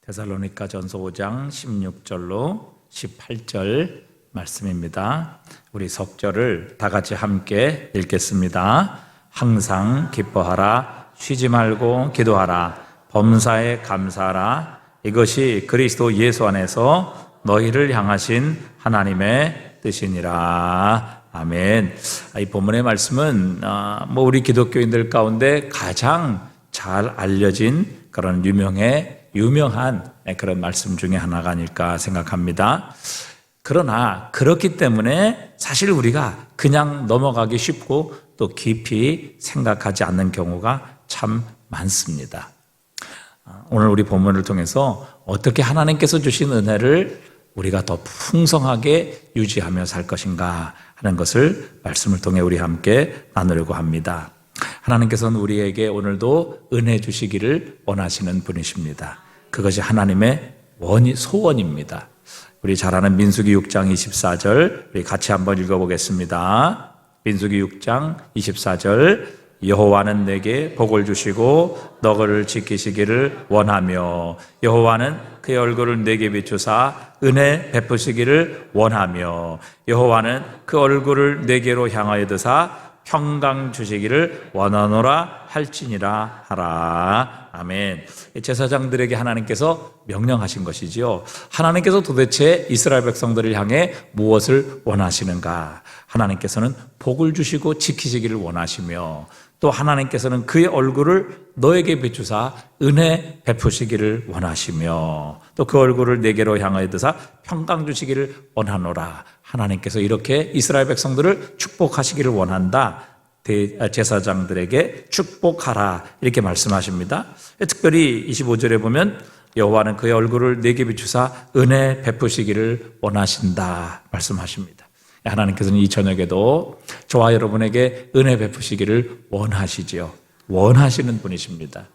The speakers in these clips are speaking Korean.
데살로니가전서 5장 16절로 18절 말씀입니다. 우리 석절을 다 같이 함께 읽겠습니다. 항상 기뻐하라, 쉬지 말고 기도하라, 범사에 감사하라. 이것이 그리스도 예수 안에서 너희를 향하신 하나님의 뜻이니라. 아멘. 이 본문의 말씀은 우리 기독교인들 가운데 가장 잘 알려진 그런 유명한 그런 말씀 중에 하나가 아닐까 생각합니다. 그러나 그렇기 때문에 사실 우리가 그냥 넘어가기 쉽고 또 깊이 생각하지 않는 경우가 참 많습니다. 오늘 우리 본문을 통해서 어떻게 하나님께서 주신 은혜를 우리가 더 풍성하게 유지하며 살 것인가 하는 것을 말씀을 통해 우리 함께 나누려고 합니다. 하나님께서는 우리에게 오늘도 은혜 주시기를 원하시는 분이십니다. 그것이 하나님의 소원입니다. 우리 잘 아는 민수기 6장 24절 우리 같이 한번 읽어보겠습니다. 민수기 6장 24절 여호와는 내게 복을 주시고 너를 지키시기를 원하며 여호와는 그의 얼굴을 내게 비추사 은혜 베푸시기를 원하며 여호와는 그 얼굴을 내게로 향하여 드사 평강 주시기를 원하노라 할지니라 하라. 아멘. 제사장들에게 하나님께서 명령하신 것이지요. 하나님께서 도대체 이스라엘 백성들을 향해 무엇을 원하시는가? 하나님께서는 복을 주시고 지키시기를 원하시며 또 하나님께서는 그의 얼굴을 너에게 비추사 은혜 베푸시기를 원하시며 또 그 얼굴을 내게로 향하여 드사 평강 주시기를 원하노라. 하나님께서 이렇게 이스라엘 백성들을 축복하시기를 원한다. 제사장들에게 축복하라 이렇게 말씀하십니다. 특별히 25절에 보면 여호와는 그의 얼굴을 내게 비추사 은혜 베푸시기를 원하신다 말씀하십니다. 하나님께서는 이 저녁에도 저와 여러분에게 은혜 베푸시기를 원하시지요. 원하시는 분이십니다.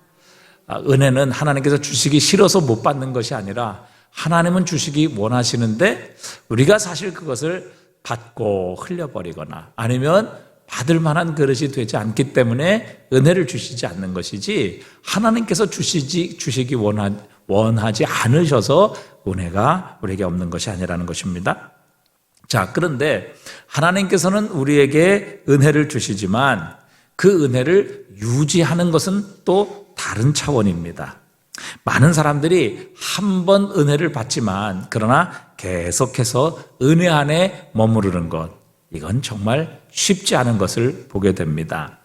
은혜는 하나님께서 주시기 싫어서 못 받는 것이 아니라 하나님은 주시기 원하시는데 우리가 사실 그것을 받고 흘려버리거나 아니면 받을 만한 그릇이 되지 않기 때문에 은혜를 주시지 않는 것이지 하나님께서 주시기 원하지 않으셔서 은혜가 우리에게 없는 것이 아니라는 것입니다. 자, 그런데 하나님께서는 우리에게 은혜를 주시지만 그 은혜를 유지하는 것은 또 다른 차원입니다. 많은 사람들이 한 번 은혜를 받지만 그러나 계속해서 은혜 안에 머무르는 것, 이건 정말 쉽지 않은 것을 보게 됩니다.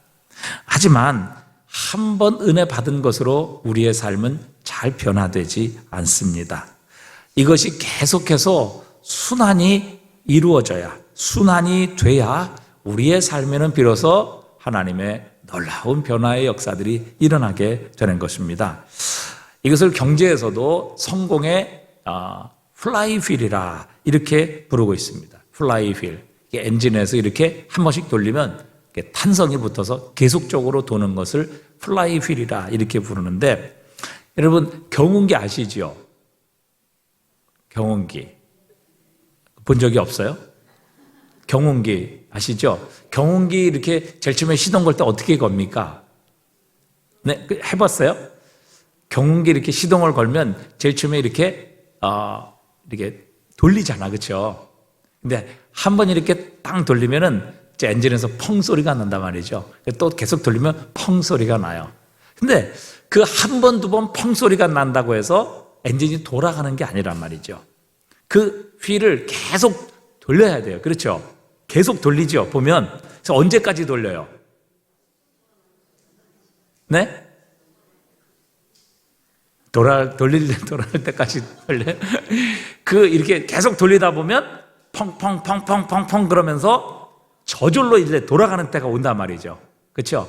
하지만 한 번 은혜 받은 것으로 우리의 삶은 잘 변화되지 않습니다. 이것이 계속해서 순환이 이루어져야, 순환이 돼야 우리의 삶에는 비로소 하나님의 놀라운 변화의 역사들이 일어나게 되는 것입니다. 이것을 경제에서도 성공의 플라이휠이라 이렇게 부르고 있습니다. 플라이휠. 엔진에서 이렇게 한 번씩 돌리면 탄성이 붙어서 계속적으로 도는 것을 플라이휠이라 이렇게 부르는데 여러분 경운기 아시죠? 경운기 본 적이 없어요? 경운기 아시죠? 경운기 이렇게 제일 처음에 시동 걸 때 어떻게 겁니까? 네, 해봤어요? 경운기 이렇게 시동을 걸면 제일 처음에 이렇게 돌리잖아, 그렇죠? 근데 한 번 이렇게 땅 돌리면은 엔진에서 펑 소리가 난단 말이죠. 또 계속 돌리면 펑 소리가 나요. 근데 그 한 번, 두 번 펑 소리가 난다고 해서 엔진이 돌아가는 게 아니란 말이죠. 그 휠을 계속 돌려야 돼요. 그렇죠? 계속 돌리죠. 보면 그래서 언제까지 돌려요? 네? 돌아갈 때까지 돌려요. 이렇게 계속 돌리다 보면 펑펑펑펑펑펑 그러면서 저절로 이제 돌아가는 때가 온단 말이죠. 그렇죠?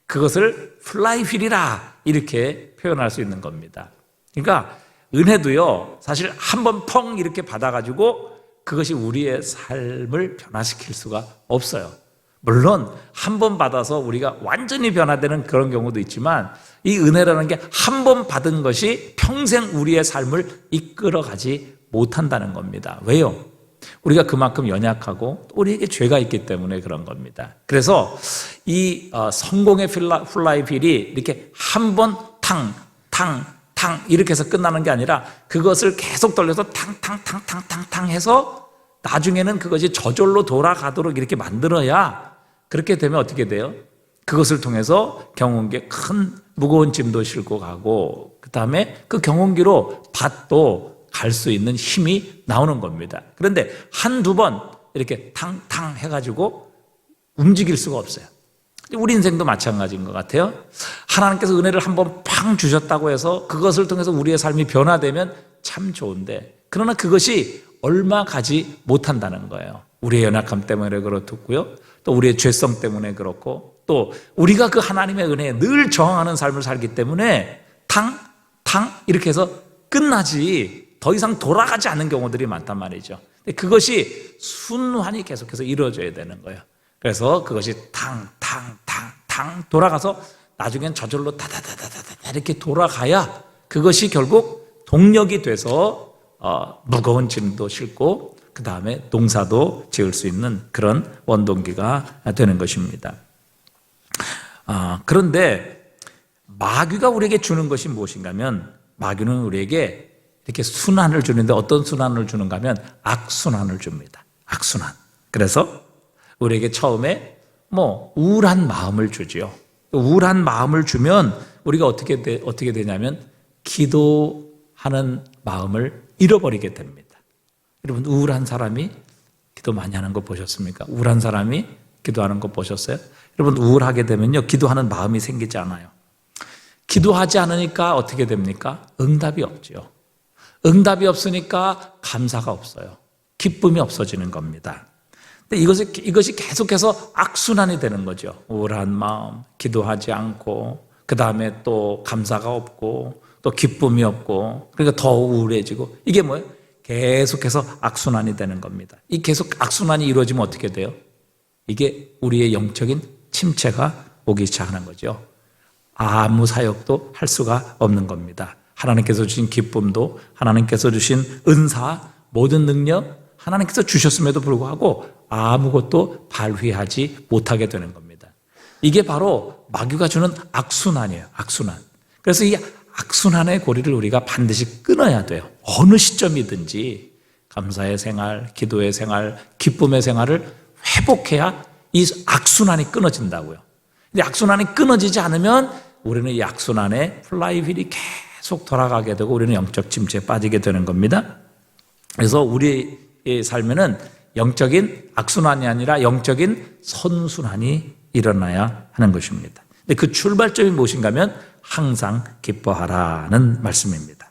그것을 플라이휠이라 이렇게 표현할 수 있는 겁니다. 그러니까 은혜도요, 사실 한 번 펑 이렇게 받아가지고 그것이 우리의 삶을 변화시킬 수가 없어요. 물론 한 번 받아서 우리가 완전히 변화되는 그런 경우도 있지만 이 은혜라는 게 한 번 받은 것이 평생 우리의 삶을 이끌어가지 못한다는 겁니다. 왜요? 우리가 그만큼 연약하고 우리에게 죄가 있기 때문에 그런 겁니다. 그래서 이 성공의 플라이휠이 이렇게 한 번 탕 탕 이렇게 해서 끝나는 게 아니라 그것을 계속 돌려서 탕 해서 나중에는 그것이 저절로 돌아가도록 이렇게 만들어야, 그렇게 되면 어떻게 돼요? 그것을 통해서 경운기에 큰 무거운 짐도 싣고 가고, 그 다음에 그 경운기로 밭도 갈 수 있는 힘이 나오는 겁니다. 그런데 한두 번 이렇게 탕탕 해가지고 움직일 수가 없어요. 우리 인생도 마찬가지인 것 같아요. 하나님께서 은혜를 한번 팡 주셨다고 해서 그것을 통해서 우리의 삶이 변화되면 참 좋은데, 그러나 그것이 얼마 가지 못한다는 거예요. 우리의 연약함 때문에 그렇고요, 또 우리의 죄성 때문에 그렇고, 또 우리가 그 하나님의 은혜에 늘 저항하는 삶을 살기 때문에 탕 이렇게 해서 끝나지 더 이상 돌아가지 않는 경우들이 많단 말이죠. 근데 그것이 순환이 계속해서 이루어져야 되는 거예요. 그래서 그것이 탕 돌아가서 나중엔 저절로 다다다다다 이렇게 돌아가야 그것이 결국 동력이 돼서 무거운 짐도 싣고 그 다음에 농사도 지을 수 있는 그런 원동기가 되는 것입니다. 그런데 마귀가 우리에게 주는 것이 무엇인가 하면, 마귀는 우리에게 이렇게 순환을 주는데 어떤 순환을 주는가 하면 악순환을 줍니다. 악순환. 그래서 우리에게 처음에 우울한 마음을 주지요. 우울한 마음을 주면 우리가 어떻게 되냐면 기도하는 마음을 잃어버리게 됩니다. 여러분, 우울한 사람이 기도 많이 하는 거 보셨습니까? 우울한 사람이 기도하는 거 보셨어요? 여러분, 우울하게 되면요, 기도하는 마음이 생기지 않아요. 기도하지 않으니까 어떻게 됩니까? 응답이 없죠. 응답이 없으니까 감사가 없어요. 기쁨이 없어지는 겁니다. 근데 이것이 계속해서 악순환이 되는 거죠. 우울한 마음, 기도하지 않고, 그 다음에 또 감사가 없고, 또 기쁨이 없고, 그러니까 더 우울해지고, 이게 뭐예요? 계속해서 악순환이 되는 겁니다. 이 계속 악순환이 이루어지면 어떻게 돼요? 이게 우리의 영적인 침체가 오기 시작하는 거죠. 아무 사역도 할 수가 없는 겁니다. 하나님께서 주신 기쁨도, 하나님께서 주신 은사, 모든 능력 하나님께서 주셨음에도 불구하고 아무것도 발휘하지 못하게 되는 겁니다. 이게 바로 마귀가 주는 악순환이에요. 악순환. 그래서 이 악순환의 고리를 우리가 반드시 끊어야 돼요. 어느 시점이든지 감사의 생활, 기도의 생활, 기쁨의 생활을 회복해야 이 악순환이 끊어진다고요. 근데 악순환이 끊어지지 않으면 우리는 이 악순환의 플라이휠이 계속 돌아가게 되고 우리는 영적 침체에 빠지게 되는 겁니다. 그래서 우리의 삶에는 영적인 악순환이 아니라 영적인 선순환이 일어나야 하는 것입니다. 근데 그 출발점이 무엇인가 하면 항상 기뻐하라는 말씀입니다.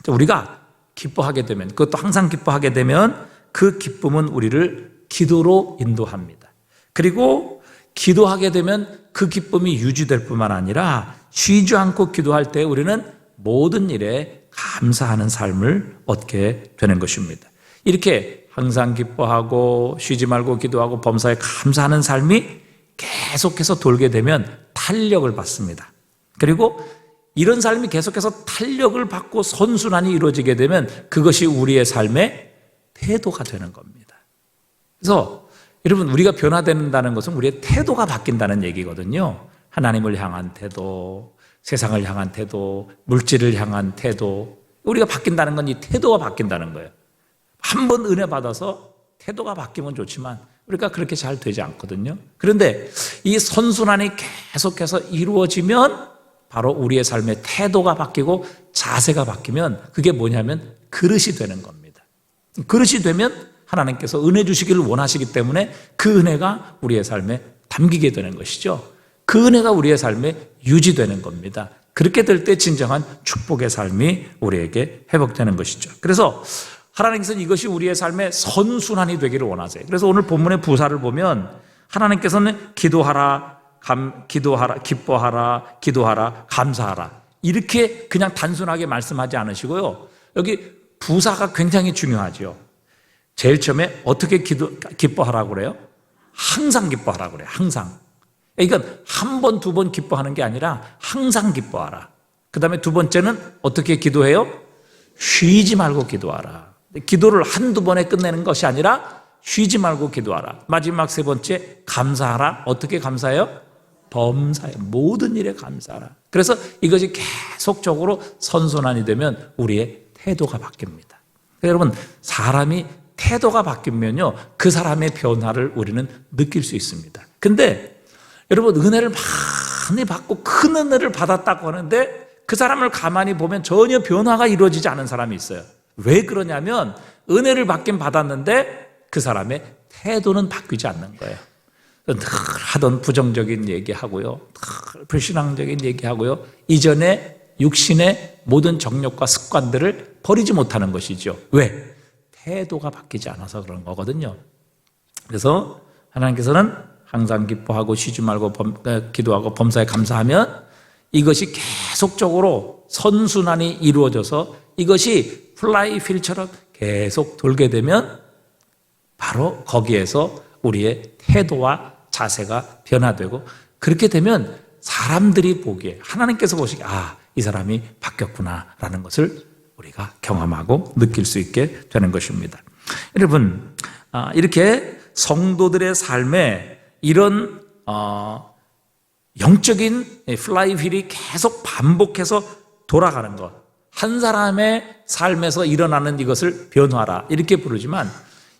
우리가 기뻐하게 되면, 그것도 항상 기뻐하게 되면 그 기쁨은 우리를 기도로 인도합니다. 그리고 기도하게 되면 그 기쁨이 유지될 뿐만 아니라 쉬지 않고 기도할 때 우리는 모든 일에 감사하는 삶을 얻게 되는 것입니다. 이렇게 항상 기뻐하고 쉬지 말고 기도하고 범사에 감사하는 삶이 계속해서 돌게 되면 탄력을 받습니다. 그리고 이런 삶이 계속해서 탄력을 받고 선순환이 이루어지게 되면 그것이 우리의 삶의 태도가 되는 겁니다. 그래서 여러분, 우리가 변화된다는 것은 우리의 태도가 바뀐다는 얘기거든요. 하나님을 향한 태도, 세상을 향한 태도, 물질을 향한 태도, 우리가 바뀐다는 건 이 태도가 바뀐다는 거예요. 한 번 은혜 받아서 태도가 바뀌면 좋지만 우리가 그렇게 잘 되지 않거든요. 그런데 이 선순환이 계속해서 이루어지면 바로 우리의 삶의 태도가 바뀌고 자세가 바뀌면 그게 뭐냐면 그릇이 되는 겁니다. 그릇이 되면 하나님께서 은혜 주시기를 원하시기 때문에 그 은혜가 우리의 삶에 담기게 되는 것이죠. 그 은혜가 우리의 삶에 유지되는 겁니다. 그렇게 될 때 진정한 축복의 삶이 우리에게 회복되는 것이죠. 그래서 하나님께서는 이것이 우리의 삶의 선순환이 되기를 원하세요. 그래서 오늘 본문의 부사를 보면 하나님께서는 기도하라, 기뻐하라, 기도하라, 감사하라, 이렇게 그냥 단순하게 말씀하지 않으시고요. 여기 부사가 굉장히 중요하죠. 제일 처음에 어떻게 기뻐하라고 그래요? 항상 기뻐하라고 그래요. 항상. 그러니까 한 번, 두 번 기뻐하는 게 아니라 항상 기뻐하라. 그 다음에 두 번째는 어떻게 기도해요? 쉬지 말고 기도하라. 기도를 한두 번에 끝내는 것이 아니라 쉬지 말고 기도하라. 마지막 세 번째, 감사하라. 어떻게 감사해요? 범사에 모든 일에 감사하라. 그래서 이것이 계속적으로 선순환이 되면 우리의 태도가 바뀝니다. 여러분, 사람이 태도가 바뀌면요, 그 사람의 변화를 우리는 느낄 수 있습니다. 근데 여러분, 은혜를 많이 받고 큰 은혜를 받았다고 하는데 그 사람을 가만히 보면 전혀 변화가 이루어지지 않은 사람이 있어요. 왜 그러냐면 은혜를 받긴 받았는데 그 사람의 태도는 바뀌지 않는 거예요. 늘 하던 부정적인 얘기하고요, 늘 불신앙적인 얘기하고요, 이전에 육신의 모든 정욕과 습관들을 버리지 못하는 것이죠. 왜? 태도가 바뀌지 않아서 그런 거거든요. 그래서 하나님께서는 항상 기뻐하고 쉬지 말고 기도하고 범사에 감사하면 이것이 계속적으로 선순환이 이루어져서 이것이 플라이휠처럼 계속 돌게 되면 바로 거기에서 우리의 태도와 자세가 변화되고, 그렇게 되면 사람들이 보기에, 하나님께서 보시기에 이 사람이 바뀌었구나라는 것을 우리가 경험하고 느낄 수 있게 되는 것입니다. 여러분, 이렇게 성도들의 삶에 이런 영적인 플라이휠이 계속 반복해서 돌아가는 것, 한 사람의 삶에서 일어나는 이것을 변화라 이렇게 부르지만,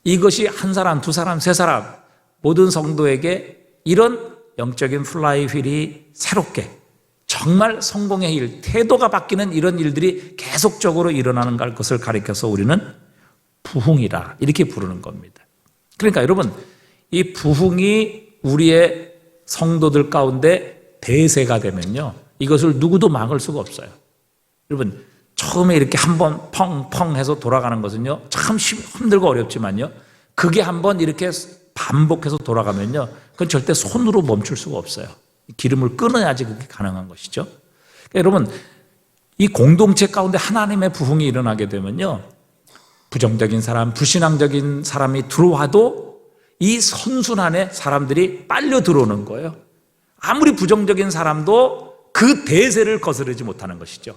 이것이 한 사람, 두 사람, 세 사람 모든 성도에게 이런 영적인 플라이휠이 새롭게 정말 성공의 일, 태도가 바뀌는 이런 일들이 계속적으로 일어나는 것을 가리켜서 우리는 부흥이라 이렇게 부르는 겁니다. 그러니까 여러분, 이 부흥이 우리의 성도들 가운데 대세가 되면요, 이것을 누구도 막을 수가 없어요. 여러분, 처음에 이렇게 한번 펑펑 해서 돌아가는 것은요, 참 힘들고 어렵지만요, 그게 한번 이렇게 반복해서 돌아가면요, 그건 절대 손으로 멈출 수가 없어요. 기름을 끊어야지 그게 가능한 것이죠. 그러니까 여러분, 이 공동체 가운데 하나님의 부흥이 일어나게 되면요, 부정적인 사람, 불신앙적인 사람이 들어와도 이 선순환에 사람들이 빨려 들어오는 거예요. 아무리 부정적인 사람도 그 대세를 거스르지 못하는 것이죠.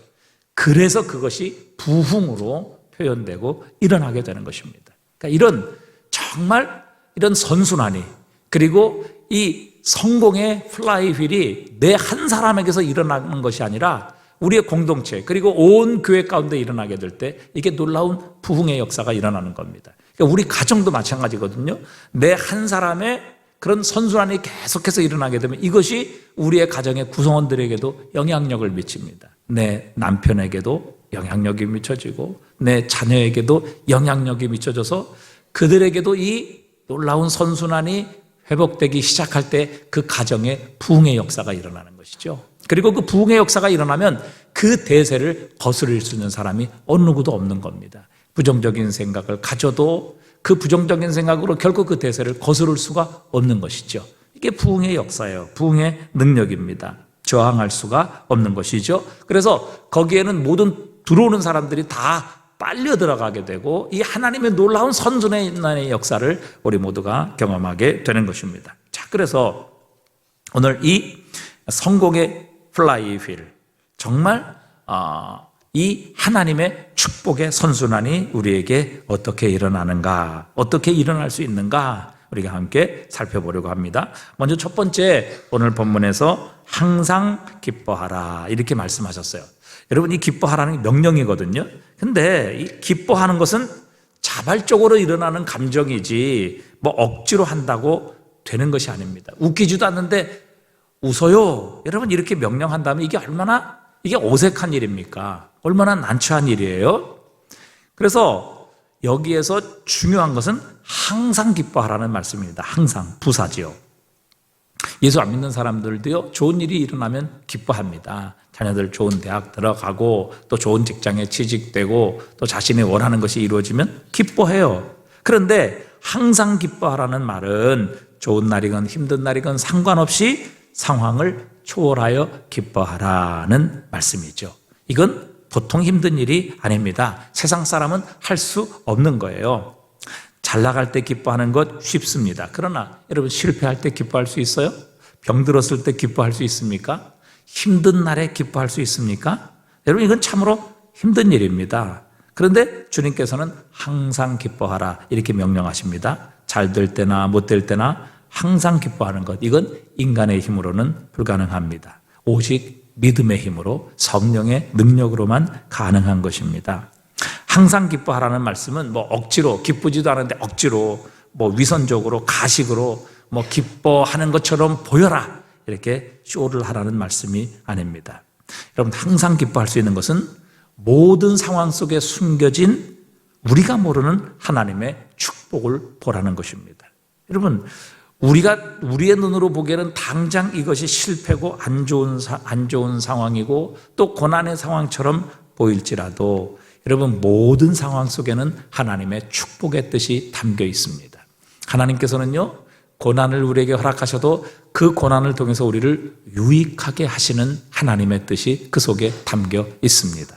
그래서 그것이 부흥으로 표현되고 일어나게 되는 것입니다. 그러니까 이런 정말 이런 선순환이, 그리고 이 성공의 플라이휠이 내 한 사람에게서 일어나는 것이 아니라 우리의 공동체, 그리고 온 교회 가운데 일어나게 될 때 이게 놀라운 부흥의 역사가 일어나는 겁니다. 그러니까 우리 가정도 마찬가지거든요. 내 한 사람의 그런 선순환이 계속해서 일어나게 되면 이것이 우리의 가정의 구성원들에게도 영향력을 미칩니다. 내 남편에게도 영향력이 미쳐지고 내 자녀에게도 영향력이 미쳐져서 그들에게도 이 놀라운 선순환이 회복되기 시작할 때 그 가정에 부흥의 역사가 일어나는 것이죠. 그리고 그 부흥의 역사가 일어나면 그 대세를 거스릴 수 있는 사람이 어느 누구도 없는 겁니다. 부정적인 생각을 가져도 그 부정적인 생각으로 결코 그 대세를 거스를 수가 없는 것이죠. 이게 부흥의 역사예요. 부흥의 능력입니다. 저항할 수가 없는 것이죠. 그래서 거기에는 모든 들어오는 사람들이 다 빨려 들어가게 되고 이 하나님의 놀라운 선순환의 역사를 우리 모두가 경험하게 되는 것입니다. 자, 그래서 오늘 이 성공의 플라이휠, 정말 이 하나님의 축복의 선순환이 우리에게 어떻게 일어나는가, 어떻게 일어날 수 있는가 우리가 함께 살펴보려고 합니다. 먼저 첫 번째, 오늘 본문에서 항상 기뻐하라 이렇게 말씀하셨어요. 여러분, 이 기뻐하라는 명령이거든요. 근데 이 기뻐하는 것은 자발적으로 일어나는 감정이지 뭐 억지로 한다고 되는 것이 아닙니다. 웃기지도 않는데 웃어요, 여러분, 이렇게 명령한다면 이게 얼마나 이게 어색한 일입니까? 얼마나 난처한 일이에요? 그래서 여기에서 중요한 것은 항상 기뻐하라는 말씀입니다. 항상, 부사지요. 예수 안 믿는 사람들도요, 좋은 일이 일어나면 기뻐합니다. 자녀들 좋은 대학 들어가고 또 좋은 직장에 취직되고 또 자신이 원하는 것이 이루어지면 기뻐해요. 그런데 항상 기뻐하라는 말은 좋은 날이건 힘든 날이건 상관없이 상황을 초월하여 기뻐하라는 말씀이죠. 이건 보통 힘든 일이 아닙니다. 세상 사람은 할 수 없는 거예요. 잘 나갈 때 기뻐하는 것 쉽습니다. 그러나 여러분, 실패할 때 기뻐할 수 있어요? 병들었을 때 기뻐할 수 있습니까? 힘든 날에 기뻐할 수 있습니까? 여러분, 이건 참으로 힘든 일입니다. 그런데 주님께서는 항상 기뻐하라 이렇게 명령하십니다. 잘 될 때나 못 될 때나 항상 기뻐하는 것, 이건 인간의 힘으로는 불가능합니다. 오직 믿음의 힘으로 성령의 능력으로만 가능한 것입니다. 항상 기뻐하라는 말씀은 억지로, 기쁘지도 않은데 억지로 위선적으로 가식으로 기뻐하는 것처럼 보여라, 이렇게 쇼를 하라는 말씀이 아닙니다. 여러분, 항상 기뻐할 수 있는 것은 모든 상황 속에 숨겨진 우리가 모르는 하나님의 축복을 보라는 것입니다. 여러분, 우리의 눈으로 보기에는 당장 이것이 실패고 안 좋은 상황이고 또 고난의 상황처럼 보일지라도 여러분, 모든 상황 속에는 하나님의 축복의 뜻이 담겨 있습니다. 하나님께서는요, 고난을 우리에게 허락하셔도 그 고난을 통해서 우리를 유익하게 하시는 하나님의 뜻이 그 속에 담겨 있습니다.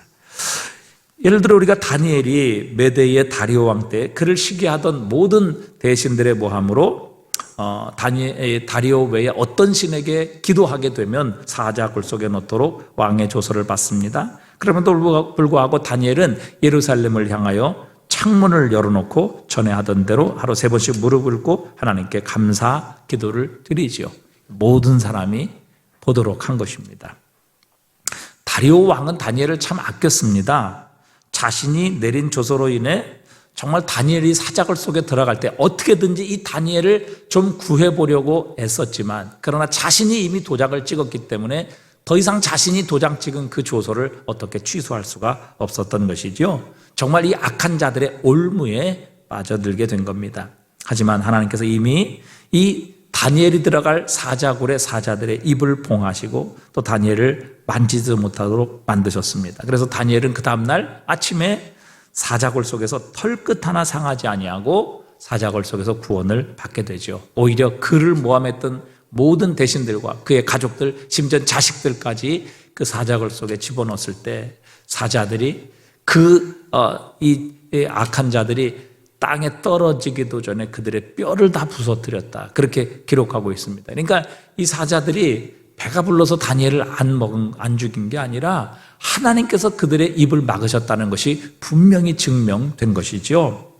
예를 들어 우리가 다니엘이 메대의 다리오 왕 때 그를 시기하던 모든 대신들의 모함으로 다리오 외에 어떤 신에게 기도하게 되면 사자 굴속에 넣도록 왕의 조서를 받습니다. 그럼에도 불구하고 다니엘은 예루살렘을 향하여 창문을 열어놓고 전에 하던 대로 하루 3번씩 무릎을 꿇고 하나님께 감사 기도를 드리지요. 모든 사람이 보도록 한 것입니다. 다리오 왕은 다니엘을 참 아꼈습니다. 자신이 내린 조서로 인해 정말 다니엘이 사자굴 속에 들어갈 때 어떻게든지 이 다니엘을 좀 구해보려고 애썼지만, 그러나 자신이 이미 도장을 찍었기 때문에 더 이상 자신이 도장 찍은 그 조서를 어떻게 취소할 수가 없었던 것이죠. 정말 이 악한 자들의 올무에 빠져들게 된 겁니다. 하지만 하나님께서 이미 이 다니엘이 들어갈 사자굴의 사자들의 입을 봉하시고 또 다니엘을 만지지 못하도록 만드셨습니다. 그래서 다니엘은 그 다음날 아침에 사자굴 속에서 털끝 하나 상하지 아니하고 사자굴 속에서 구원을 받게 되죠. 오히려 그를 모함했던 모든 대신들과 그의 가족들, 심지어 자식들까지 그 사자굴 속에 집어넣었을 때 사자들이 이 악한 자들이 땅에 떨어지기도 전에 그들의 뼈를 다 부서뜨렸다, 그렇게 기록하고 있습니다. 그러니까 이 사자들이 배가 불러서 다니엘을 안 죽인 게 아니라 하나님께서 그들의 입을 막으셨다는 것이 분명히 증명된 것이죠.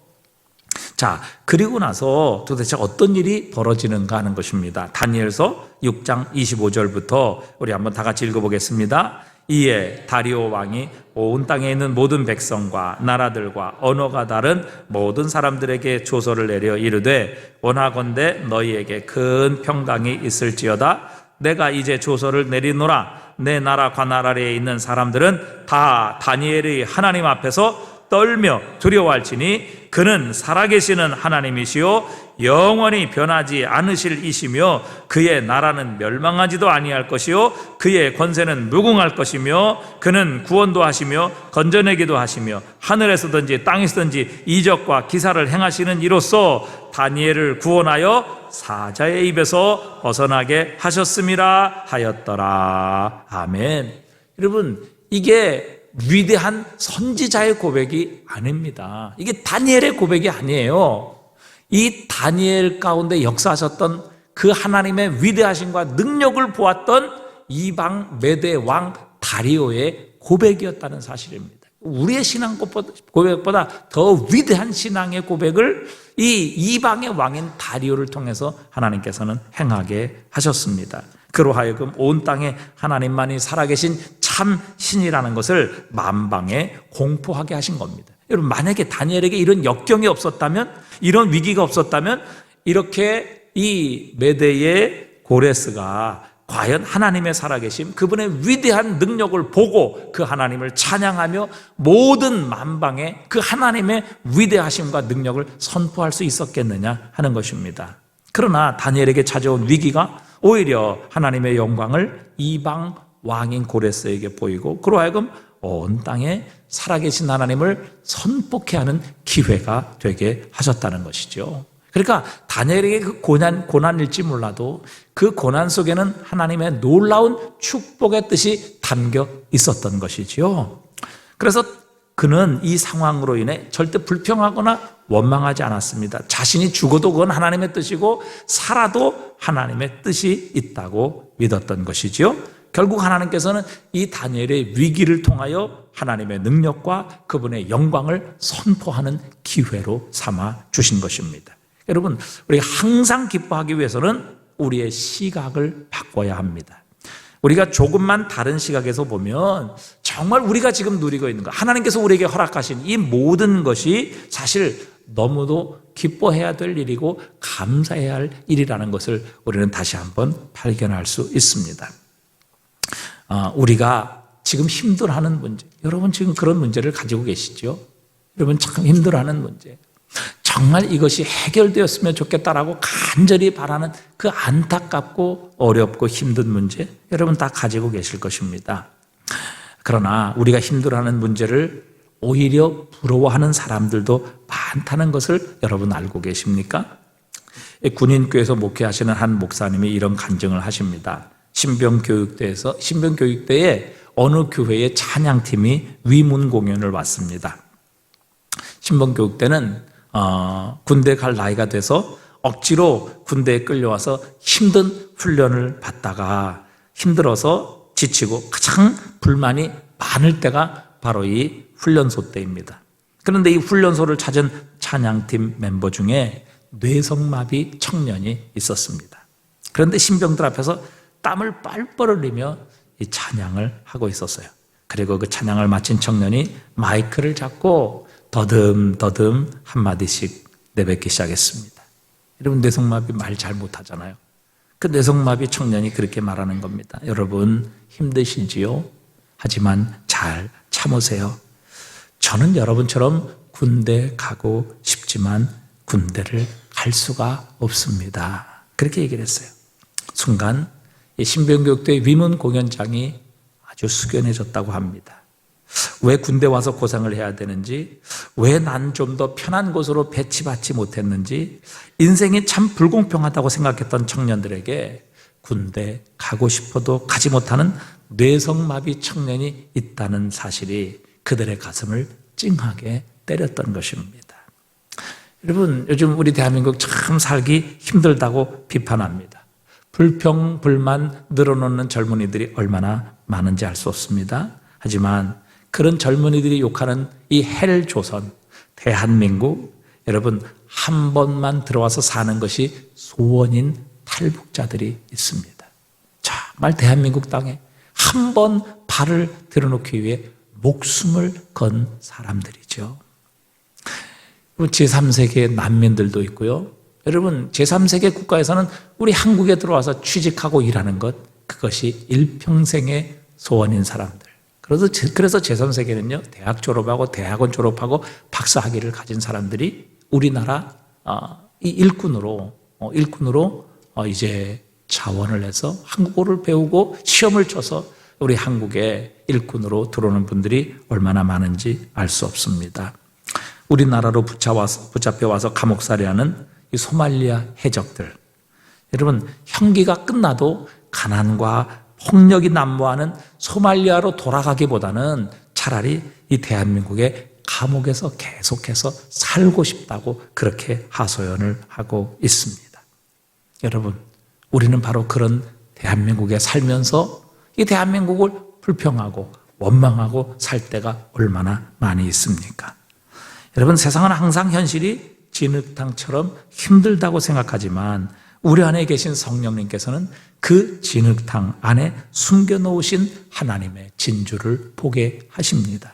자, 그리고 나서 도대체 어떤 일이 벌어지는가 하는 것입니다. 다니엘서 6장 25절부터 우리 한번 다 같이 읽어보겠습니다. 이에 다리오 왕이 온 땅에 있는 모든 백성과 나라들과 언어가 다른 모든 사람들에게 조서를 내려 이르되, 원하건대 너희에게 큰 평강이 있을지어다. 내가 이제 조서를 내리노라. 내 나라과 나라에 있는 사람들은 다 다니엘의 하나님 앞에서 떨며 두려워할지니 그는 살아계시는 하나님이시요 영원히 변하지 않으실 이시며 그의 나라는 멸망하지도 아니할 것이요 그의 권세는 무궁할 것이며 그는 구원도 하시며 건져내기도 하시며 하늘에서든지 땅에서든지 이적과 기사를 행하시는 이로써 다니엘을 구원하여 사자의 입에서 벗어나게 하셨음이라 하였더라. 아멘. 여러분, 이게 위대한 선지자의 고백이 아닙니다. 이게 다니엘의 고백이 아니에요. 이 다니엘 가운데 역사하셨던 그 하나님의 위대하심과 능력을 보았던 이방 메대 왕 다리오의 고백이었다는 사실입니다. 우리의 신앙 고백보다 더 위대한 신앙의 고백을 이 이방의 왕인 다리오를 통해서 하나님께서는 행하게 하셨습니다. 그로 하여금 온 땅에 하나님만이 살아계신 참 신이라는 것을 만방에 공포하게 하신 겁니다. 여러분, 만약에 다니엘에게 이런 역경이 없었다면, 이런 위기가 없었다면 이렇게 이 메대의 고레스가 과연 하나님의 살아계심, 그분의 위대한 능력을 보고 그 하나님을 찬양하며 모든 만방에 그 하나님의 위대하심과 능력을 선포할 수 있었겠느냐 하는 것입니다. 그러나 다니엘에게 찾아온 위기가 오히려 하나님의 영광을 이방 왕인 고레스에게 보이고 그로 하여금 온 땅에 살아계신 하나님을 선포케 하는 기회가 되게 하셨다는 것이죠. 그러니까 다니엘에게 그 고난일지 몰라도 그 고난 속에는 하나님의 놀라운 축복의 뜻이 담겨 있었던 것이지요. 그래서 그는 이 상황으로 인해 절대 불평하거나 원망하지 않았습니다. 자신이 죽어도 그건 하나님의 뜻이고 살아도 하나님의 뜻이 있다고 믿었던 것이지요. 결국 하나님께서는 이 다니엘의 위기를 통하여 하나님의 능력과 그분의 영광을 선포하는 기회로 삼아 주신 것입니다. 여러분, 우리가 항상 기뻐하기 위해서는 우리의 시각을 바꿔야 합니다. 우리가 조금만 다른 시각에서 보면 정말 우리가 지금 누리고 있는 것, 하나님께서 우리에게 허락하신 이 모든 것이 사실 너무도 기뻐해야 될 일이고 감사해야 할 일이라는 것을 우리는 다시 한번 발견할 수 있습니다. 우리가 지금 힘들어하는 문제, 여러분 지금 그런 문제를 가지고 계시죠? 여러분 참 힘들어하는 문제, 정말 이것이 해결되었으면 좋겠다라고 간절히 바라는 그 안타깝고 어렵고 힘든 문제, 여러분 다 가지고 계실 것입니다. 그러나 우리가 힘들어하는 문제를 오히려 부러워하는 사람들도 많다는 것을 여러분 알고 계십니까? 군인교회에서 목회하시는 한 목사님이 이런 간증을 하십니다. 신병교육대에 어느 교회의 찬양팀이 위문 공연을 왔습니다. 신병교육대는 군대 갈 나이가 돼서 억지로 군대에 끌려와서 힘든 훈련을 받다가 힘들어서 지치고 가장 불만이 많을 때가 바로 이 훈련소 때입니다. 그런데 이 훈련소를 찾은 찬양팀 멤버 중에 뇌성마비 청년이 있었습니다. 그런데 신병들 앞에서 땀을 뻘뻘 흘리며 이 찬양을 하고 있었어요. 그리고 그 찬양을 마친 청년이 마이크를 잡고 더듬더듬 한마디씩 내뱉기 시작했습니다. 여러분, 뇌성마비 말 잘 못하잖아요. 그 뇌성마비 청년이 그렇게 말하는 겁니다. 여러분 힘드시지요? 하지만 잘 참으세요. 저는 여러분처럼 군대 가고 싶지만 군대를 갈 수가 없습니다. 그렇게 얘기를 했어요. 순간 신병교육대 위문 공연장이 아주 숙연해졌다고 합니다. 왜 군대 와서 고생을 해야 되는지, 왜 난 좀 더 편한 곳으로 배치받지 못했는지, 인생이 참 불공평하다고 생각했던 청년들에게 군대 가고 싶어도 가지 못하는 뇌성마비 청년이 있다는 사실이 그들의 가슴을 찡하게 때렸던 것입니다. 여러분, 요즘 우리 대한민국 참 살기 힘들다고 비판합니다. 불평, 불만 늘어놓는 젊은이들이 얼마나 많은지 알 수 없습니다. 하지만 그런 젊은이들이 욕하는 이 헬조선, 대한민국, 여러분 한 번만 들어와서 사는 것이 소원인 탈북자들이 있습니다. 정말 대한민국 땅에 한 번 발을 들여놓기 위해 목숨을 건 사람들이죠. 제3세계 난민들도 있고요. 여러분, 제3세계 국가에서는 우리 한국에 들어와서 취직하고 일하는 것, 그것이 일평생의 소원인 사람들. 그래서 제3세계는요, 대학 졸업하고 대학원 졸업하고 박사학위를 가진 사람들이 우리나라 이 일꾼으로 이제 자원을 해서 한국어를 배우고 시험을 쳐서 우리 한국에 일꾼으로 들어오는 분들이 얼마나 많은지 알 수 없습니다. 우리나라로 붙잡혀와서 감옥살이하는 이 소말리아 해적들, 여러분 형기가 끝나도 가난과 폭력이 난무하는 소말리아로 돌아가기보다는 차라리 이 대한민국의 감옥에서 계속해서 살고 싶다고 그렇게 하소연을 하고 있습니다. 여러분, 우리는 바로 그런 대한민국에 살면서 이 대한민국을 불평하고 원망하고 살 때가 얼마나 많이 있습니까? 여러분, 세상은 항상 현실이 진흙탕처럼 힘들다고 생각하지만 우리 안에 계신 성령님께서는 그 진흙탕 안에 숨겨놓으신 하나님의 진주를 보게 하십니다.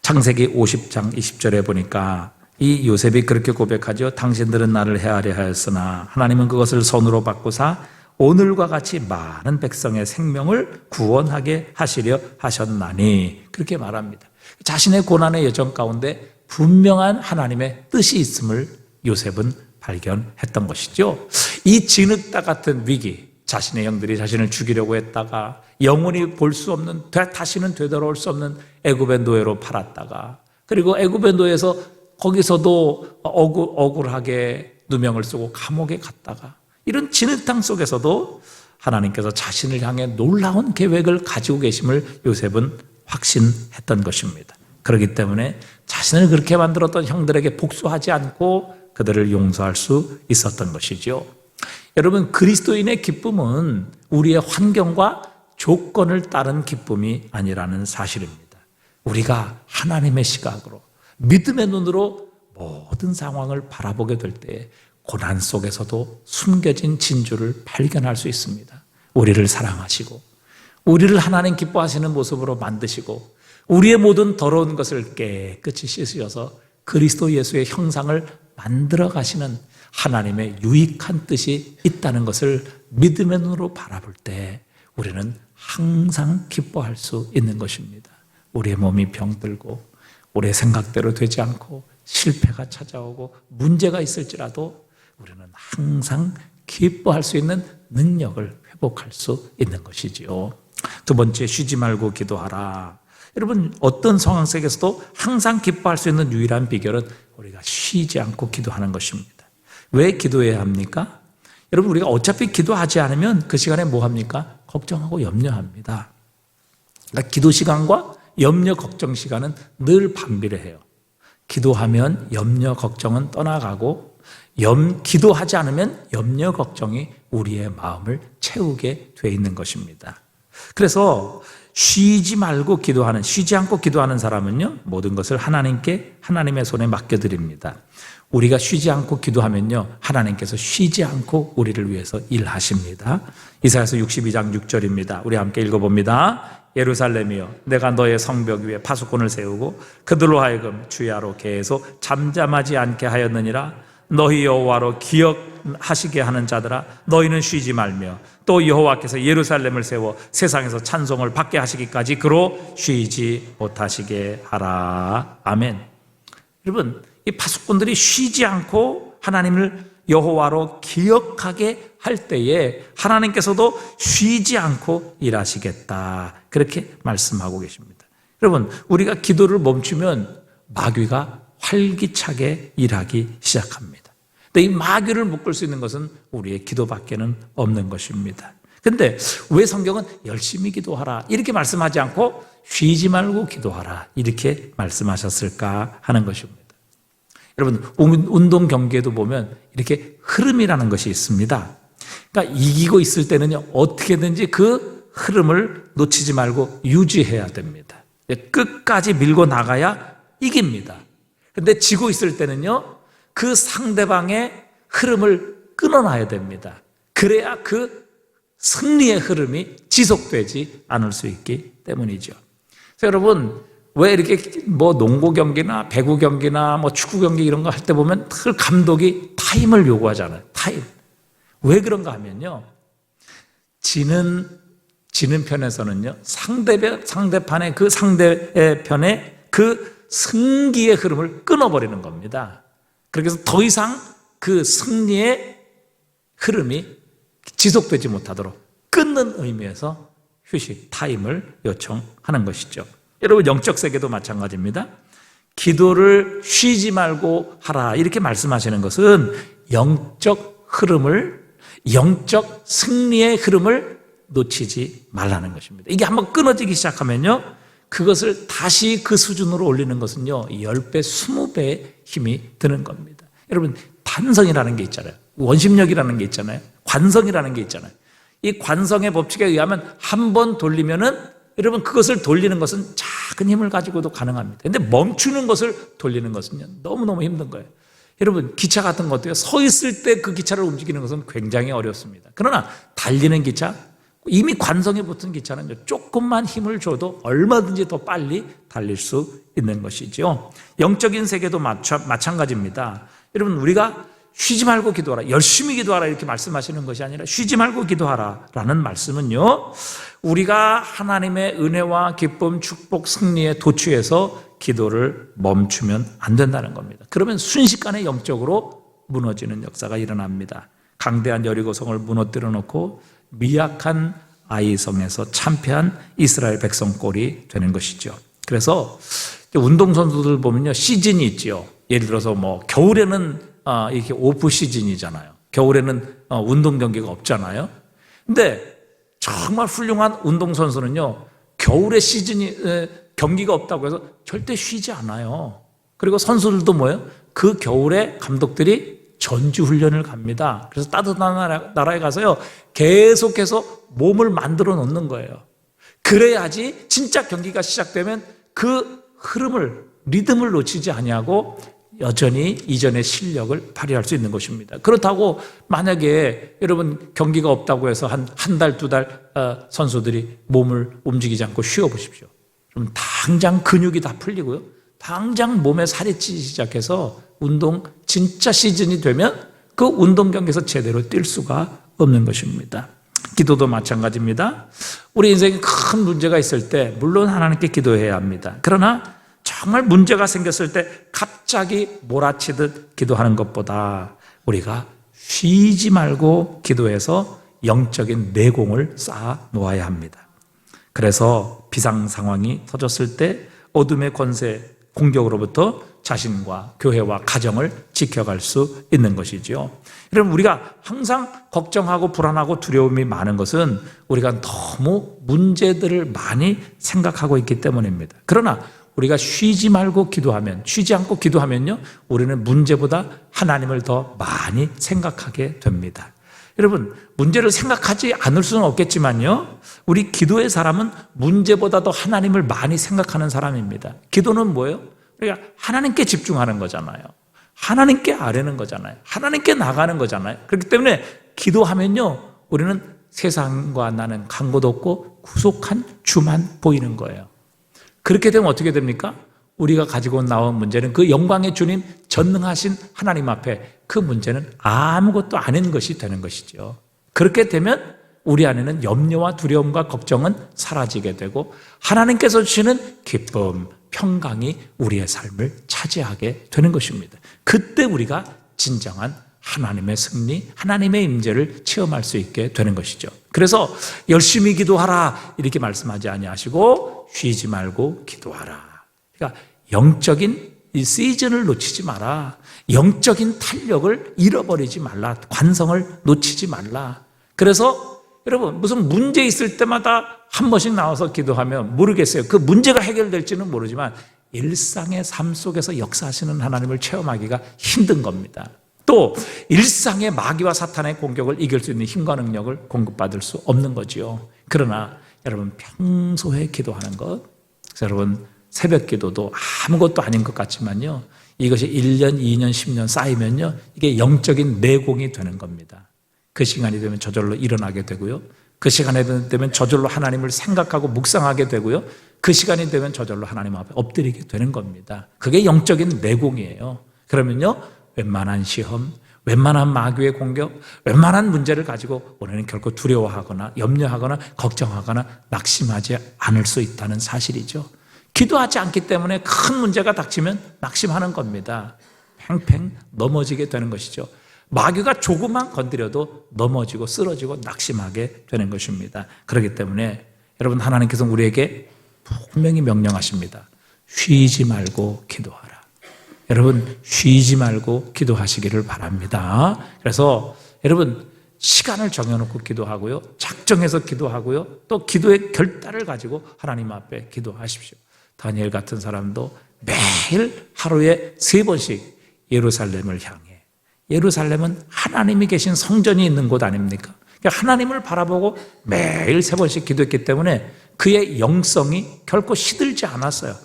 창세기 50장 20절에 보니까 이 요셉이 그렇게 고백하죠. 당신들은 나를 헤아려 하였으나 하나님은 그것을 손으로 바꾸사 오늘과 같이 많은 백성의 생명을 구원하게 하시려 하셨나니, 그렇게 말합니다. 자신의 고난의 여정 가운데 분명한 하나님의 뜻이 있음을 요셉은 발견했던 것이죠. 이 진흙탕 같은 위기, 자신의 형들이 자신을 죽이려고 했다가 영원히 볼 수 없는, 다시는 되돌아올 수 없는 애굽의 노예로 팔았다가, 그리고 애굽의 노예에서 거기서도 억울하게 누명을 쓰고 감옥에 갔다가, 이런 진흙탕 속에서도 하나님께서 자신을 향해 놀라운 계획을 가지고 계심을 요셉은 확신했던 것입니다. 그렇기 때문에 자신을 그렇게 만들었던 형들에게 복수하지 않고 그들을 용서할 수 있었던 것이죠. 여러분, 그리스도인의 기쁨은 우리의 환경과 조건을 따른 기쁨이 아니라는 사실입니다. 우리가 하나님의 시각으로, 믿음의 눈으로 모든 상황을 바라보게 될 때 고난 속에서도 숨겨진 진주를 발견할 수 있습니다. 우리를 사랑하시고 우리를 하나님 기뻐하시는 모습으로 만드시고 우리의 모든 더러운 것을 깨끗이 씻으셔서 그리스도 예수의 형상을 만들어 가시는 하나님의 유익한 뜻이 있다는 것을 믿음의 눈으로 바라볼 때 우리는 항상 기뻐할 수 있는 것입니다. 우리의 몸이 병들고 우리의 생각대로 되지 않고 실패가 찾아오고 문제가 있을지라도 우리는 항상 기뻐할 수 있는 능력을 회복할 수 있는 것이지요. 두 번째, 쉬지 말고 기도하라. 여러분, 어떤 상황 속에서도 항상 기뻐할 수 있는 유일한 비결은 우리가 쉬지 않고 기도하는 것입니다. 왜 기도해야 합니까? 여러분, 우리가 어차피 기도하지 않으면 그 시간에 뭐 합니까? 걱정하고 염려합니다. 그러니까 기도 시간과 염려 걱정 시간은 늘 반비례해요. 기도하면 염려 걱정은 떠나가고 기도하지 않으면 염려 걱정이 우리의 마음을 채우게 돼 있는 것입니다. 그래서 쉬지 않고 기도하는 사람은요, 모든 것을 하나님의 손에 맡겨드립니다. 우리가 쉬지 않고 기도하면요, 하나님께서 쉬지 않고 우리를 위해서 일하십니다. 이사야서 62장 6절입니다. 우리 함께 읽어봅니다. 예루살렘이여, 내가 너의 성벽 위에 파수꾼을 세우고 그들로 하여금 주야로 계속 잠잠하지 않게 하였느니라. 너희 여호와로 기억하시게 하는 자들아, 너희는 쉬지 말며 또 여호와께서 예루살렘을 세워 세상에서 찬송을 받게 하시기까지 그로 쉬지 못하시게 하라. 아멘. 여러분, 이 파수꾼들이 쉬지 않고 하나님을 여호와로 기억하게 할 때에 하나님께서도 쉬지 않고 일하시겠다, 그렇게 말씀하고 계십니다. 여러분, 우리가 기도를 멈추면 마귀가 활기차게 일하기 시작합니다. 근데 이 마귀를 묶을 수 있는 것은 우리의 기도밖에는 없는 것입니다. 근데 왜 성경은 열심히 기도하라 이렇게 말씀하지 않고 쉬지 말고 기도하라 이렇게 말씀하셨을까 하는 것입니다. 여러분, 운동 경기에도 보면 이렇게 흐름이라는 것이 있습니다. 그러니까 이기고 있을 때는요, 어떻게든지 그 흐름을 놓치지 말고 유지해야 됩니다. 끝까지 밀고 나가야 이깁니다. 근데 지고 있을 때는요, 그 상대방의 흐름을 끊어놔야 됩니다. 그래야 그 승리의 흐름이 지속되지 않을 수 있기 때문이죠. 그래서 여러분, 왜 이렇게 농구 경기나 배구 경기나 축구 경기 이런 거 할 때 보면 늘 감독이 타임을 요구하잖아요. 타임. 왜 그런가 하면요, 지는 편에서는요, 상대편의 그 상대편의 그 승기의 흐름을 끊어버리는 겁니다. 그래서 더 이상 그 승리의 흐름이 지속되지 못하도록 끊는 의미에서 휴식, 타임을 요청하는 것이죠. 여러분, 영적 세계도 마찬가지입니다. 기도를 쉬지 말고 하라 이렇게 말씀하시는 것은 영적 승리의 흐름을 놓치지 말라는 것입니다. 이게 한번 끊어지기 시작하면요, 그것을 다시 그 수준으로 올리는 것은요, 10배, 20배의 힘이 드는 겁니다. 여러분, 반성이라는 게 있잖아요. 원심력이라는 게 있잖아요. 관성이라는 게 있잖아요. 이 관성의 법칙에 의하면 한 번 돌리면은 여러분, 그것을 돌리는 것은 작은 힘을 가지고도 가능합니다. 근데 멈추는 것을 돌리는 것은요, 너무너무 힘든 거예요. 여러분, 기차 같은 것도요, 서 있을 때 그 기차를 움직이는 것은 굉장히 어렵습니다. 그러나 달리는 기차, 이미 관성에 붙은 기차는 조금만 힘을 줘도 얼마든지 더 빨리 달릴 수 있는 것이죠. 영적인 세계도 마찬가지입니다. 여러분, 우리가 쉬지 말고 기도하라, 열심히 기도하라 이렇게 말씀하시는 것이 아니라 쉬지 말고 기도하라라는 말씀은요, 우리가 하나님의 은혜와 기쁨, 축복, 승리에 도취해서 기도를 멈추면 안 된다는 겁니다. 그러면 순식간에 영적으로 무너지는 역사가 일어납니다. 강대한 여리고성을 무너뜨려 놓고 미약한 아이성에서 참패한 이스라엘 백성 꼴이 되는 것이죠. 그래서 운동선수들 보면요, 시즌이 있죠. 예를 들어서 겨울에는 이렇게 오프 시즌이잖아요. 겨울에는 운동 경기가 없잖아요. 근데 정말 훌륭한 운동선수는요, 겨울에 경기가 없다고 해서 절대 쉬지 않아요. 그리고 선수들도 뭐예요? 그 겨울에 감독들이 전지훈련을 갑니다. 그래서 따뜻한 나라에 가서요, 계속해서 몸을 만들어 놓는 거예요. 그래야지 진짜 경기가 시작되면 그 리듬을 놓치지 아니하고 여전히 이전의 실력을 발휘할 수 있는 것입니다. 그렇다고 만약에 여러분 경기가 없다고 해서 한 달, 2달 선수들이 몸을 움직이지 않고 쉬어보십시오. 그럼 당장 근육이 다 풀리고요. 당장 몸에 살이 찌기 시작해서 운동 진짜 시즌이 되면 그 운동 경기에서 제대로 뛸 수가 없는 것입니다. 기도도 마찬가지입니다. 우리 인생에 큰 문제가 있을 때 물론 하나님께 기도해야 합니다. 그러나 정말 문제가 생겼을 때 갑자기 몰아치듯 기도하는 것보다 우리가 쉬지 말고 기도해서 영적인 내공을 쌓아 놓아야 합니다. 그래서 비상 상황이 터졌을 때 어둠의 권세, 공격으로부터 자신과 교회와 가정을 지켜갈 수 있는 것이죠. 여러분, 우리가 항상 걱정하고 불안하고 두려움이 많은 것은 우리가 너무 문제들을 많이 생각하고 있기 때문입니다. 그러나 우리가 쉬지 않고 기도하면요, 우리는 문제보다 하나님을 더 많이 생각하게 됩니다. 여러분, 문제를 생각하지 않을 수는 없겠지만요, 우리 기도의 사람은 문제보다도 하나님을 많이 생각하는 사람입니다. 기도는 뭐예요? 우리가 하나님께 집중하는 거잖아요. 하나님께 아뢰는 거잖아요. 하나님께 나가는 거잖아요. 그렇기 때문에 기도하면요, 우리는 세상과 나는 간 곳 없고 구속한 주만 보이는 거예요. 그렇게 되면 어떻게 됩니까? 우리가 가지고 나온 문제는 그 영광의 주님, 전능하신 하나님 앞에 그 문제는 아무것도 아닌 것이 되는 것이죠. 그렇게 되면 우리 안에는 염려와 두려움과 걱정은 사라지게 되고 하나님께서 주시는 기쁨, 평강이 우리의 삶을 차지하게 되는 것입니다. 그때 우리가 진정한 하나님의 승리, 하나님의 임재를 체험할 수 있게 되는 것이죠. 그래서 열심히 기도하라 이렇게 말씀하지 아니하시고 쉬지 말고 기도하라. 그러니까 영적인 이 시즌을 놓치지 마라. 영적인 탄력을 잃어버리지 말라. 관성을 놓치지 말라. 그래서 여러분, 무슨 문제 있을 때마다 한 번씩 나와서 기도하면 모르겠어요. 그 문제가 해결될지는 모르지만 일상의 삶 속에서 역사하시는 하나님을 체험하기가 힘든 겁니다. 또 일상의 마귀와 사탄의 공격을 이길 수 있는 힘과 능력을 공급받을 수 없는 거지요. 그러나 여러분, 평소에 기도하는 것, 여러분 새벽 기도도 아무것도 아닌 것 같지만요, 이것이 1년, 2년, 10년 쌓이면요, 이게 영적인 내공이 되는 겁니다. 그 시간이 되면 저절로 일어나게 되고요, 그 시간이 되면 저절로 하나님을 생각하고 묵상하게 되고요, 그 시간이 되면 저절로 하나님 앞에 엎드리게 되는 겁니다. 그게 영적인 내공이에요. 그러면요, 웬만한 시험, 웬만한 마귀의 공격, 웬만한 문제를 가지고 우리는 결코 두려워하거나 염려하거나 걱정하거나 낙심하지 않을 수 있다는 사실이죠. 기도하지 않기 때문에 큰 문제가 닥치면 낙심하는 겁니다. 팽팽 넘어지게 되는 것이죠. 마귀가 조금만 건드려도 넘어지고 쓰러지고 낙심하게 되는 것입니다. 그렇기 때문에 여러분, 하나님께서 우리에게 분명히 명령하십니다. 쉬지 말고 기도하라. 여러분, 쉬지 말고 기도하시기를 바랍니다. 그래서 여러분, 시간을 정해놓고 기도하고요, 작정해서 기도하고요, 또 기도의 결단을 가지고 하나님 앞에 기도하십시오. 다니엘 같은 사람도 매일 하루에 3번씩 예루살렘을 향해, 예루살렘은 하나님이 계신 성전이 있는 곳 아닙니까? 그러니까 하나님을 바라보고 매일 3번씩 기도했기 때문에 그의 영성이 결코 시들지 않았어요.